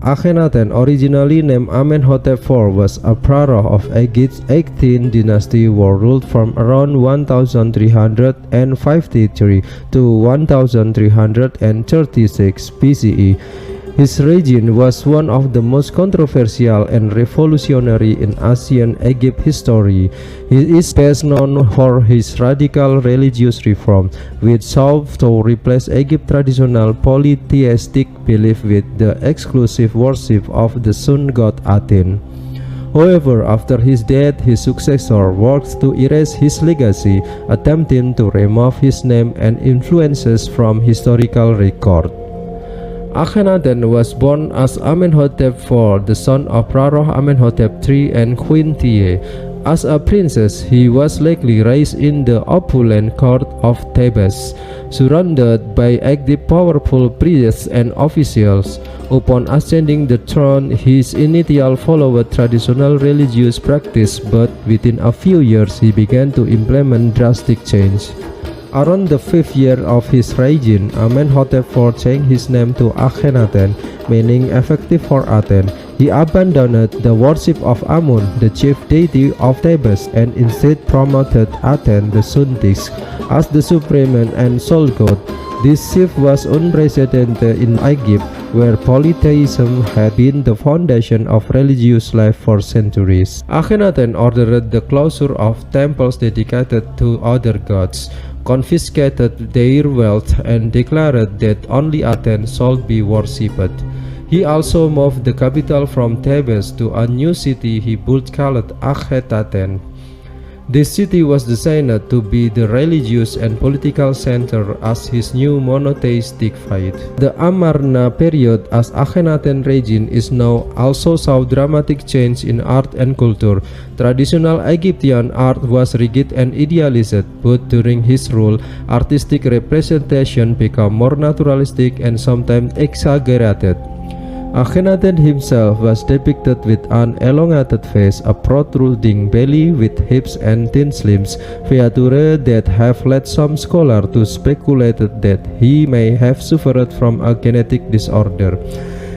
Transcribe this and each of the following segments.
Akhenaten, originally named Amenhotep IV, was a pharaoh of Egypt's 18th dynasty who ruled from around 1353 to 1336 BCE. His reign was one of the most controversial and revolutionary in ancient Egypt history. He is best known for his radical religious reform, which sought to replace Egypt's traditional polytheistic belief with the exclusive worship of the sun god Aten. However, after his death, his successor worked to erase his legacy, attempting to remove his name and influences from historical record. Akhenaten was born as Amenhotep IV, the son of Pharaoh Amenhotep III and Queen Tiye. As a princess, he was likely raised in the opulent court of Thebes, surrounded by active powerful priests and officials. Upon ascending the throne, his initial followed traditional religious practice, but within a few years he began to implement drastic change. Around the 5th year of his reign, Amenhotep IV changed his name to Akhenaten, meaning effective for Aten. He abandoned the worship of Amun, the chief deity of Thebes, and instead promoted Aten, the sun disk, as the supreme and sole god. This shift was unprecedented in Egypt, where polytheism had been the foundation of religious life for centuries. Akhenaten ordered the closure of temples dedicated to other gods, confiscated their wealth, and declared that only Aten should be worshipped. He also moved the capital from Thebes to a new city he built called Akhenaten. This city was designed to be the religious and political center as his new monotheistic faith. The Amarna period as Akhenaten region is now also saw dramatic change in art and culture. Traditional Egyptian art was rigid and idealized, but during his rule, artistic representation became more naturalistic and sometimes exaggerated. Akhenaten himself was depicted with an elongated face, a protruding belly with hips and thin limbs, features that have led some scholars to speculate that he may have suffered from a genetic disorder.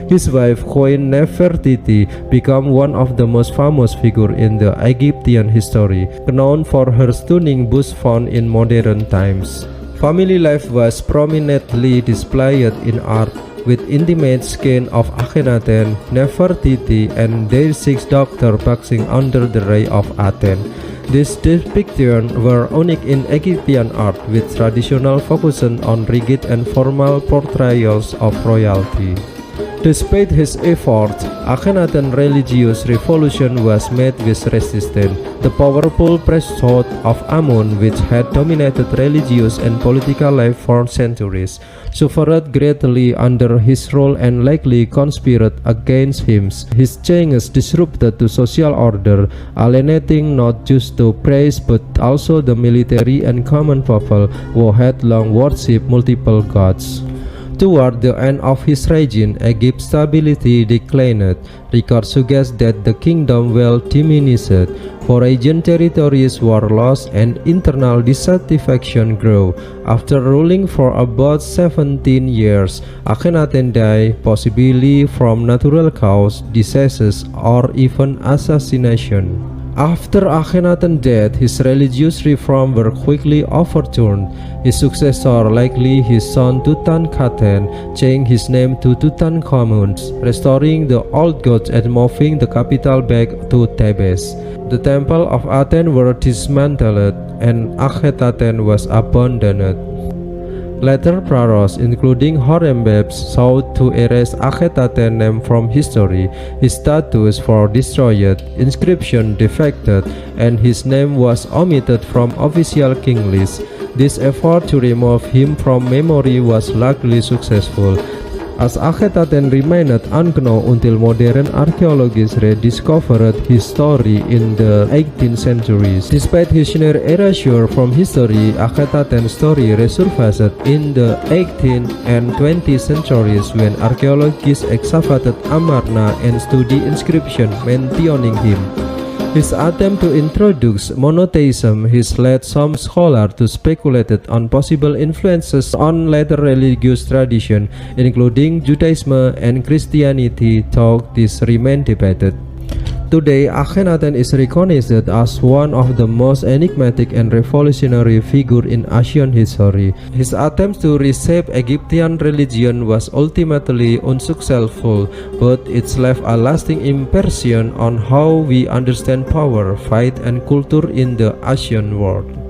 His wife, Queen Nefertiti, became one of the most famous figures in the Egyptian history, known for her stunning bust found in modern times. Family life was prominently displayed in art, with intimate skin of Akhenaten, Nefertiti, and their 6 daughters basking under the ray of Aten. These depictions were unique in Egyptian art, with traditional focus on rigid and formal portrayals of royalty. Despite his efforts, Akhenaten's religious revolution was met with resistance. The powerful priesthood of Amun, which had dominated religious and political life for centuries, suffered greatly under his rule and likely conspired against him. His changes disrupted the social order, alienating not just the priests but also the military and common people who had long worshipped multiple gods. Toward the end of his reign, Egypt's stability declined. Records suggest that the kingdom well diminished, foreign territories were lost, and internal dissatisfaction grew. After ruling for about 17 years, Akhenaten died, possibly from natural causes, diseases, or even assassination. After Akhenaten's death, his religious reforms were quickly overturned. His successor, likely his son Tutankhaten, changed his name to Tutankhamun, restoring the old gods and moving the capital back to Thebes. The temple of Aten were dismantled and Akhenaten was abandoned. Later pharaohs, including Horemheb, sought to erase Akhenaten's name from history. His statues were destroyed, inscriptions defaced, and his name was omitted from official king lists. This effort to remove him from memory was largely successful, as Akhenaten remained unknown until modern archaeologists rediscovered his story in the 18th century. Despite his near erasure from history, Akhenaten's story resurfaced in the 18th and 20th centuries when archaeologists excavated Amarna and studied inscriptions mentioning him. His attempt to introduce monotheism has led some scholars to speculate on possible influences on later religious tradition, including Judaism and Christianity, though this remains debated. Today, Akhenaten is recognized as one of the most enigmatic and revolutionary figures in Asian history. His attempts to reshape Egyptian religion was ultimately unsuccessful, but it left a lasting impression on how we understand power, faith, and culture in the Asian world.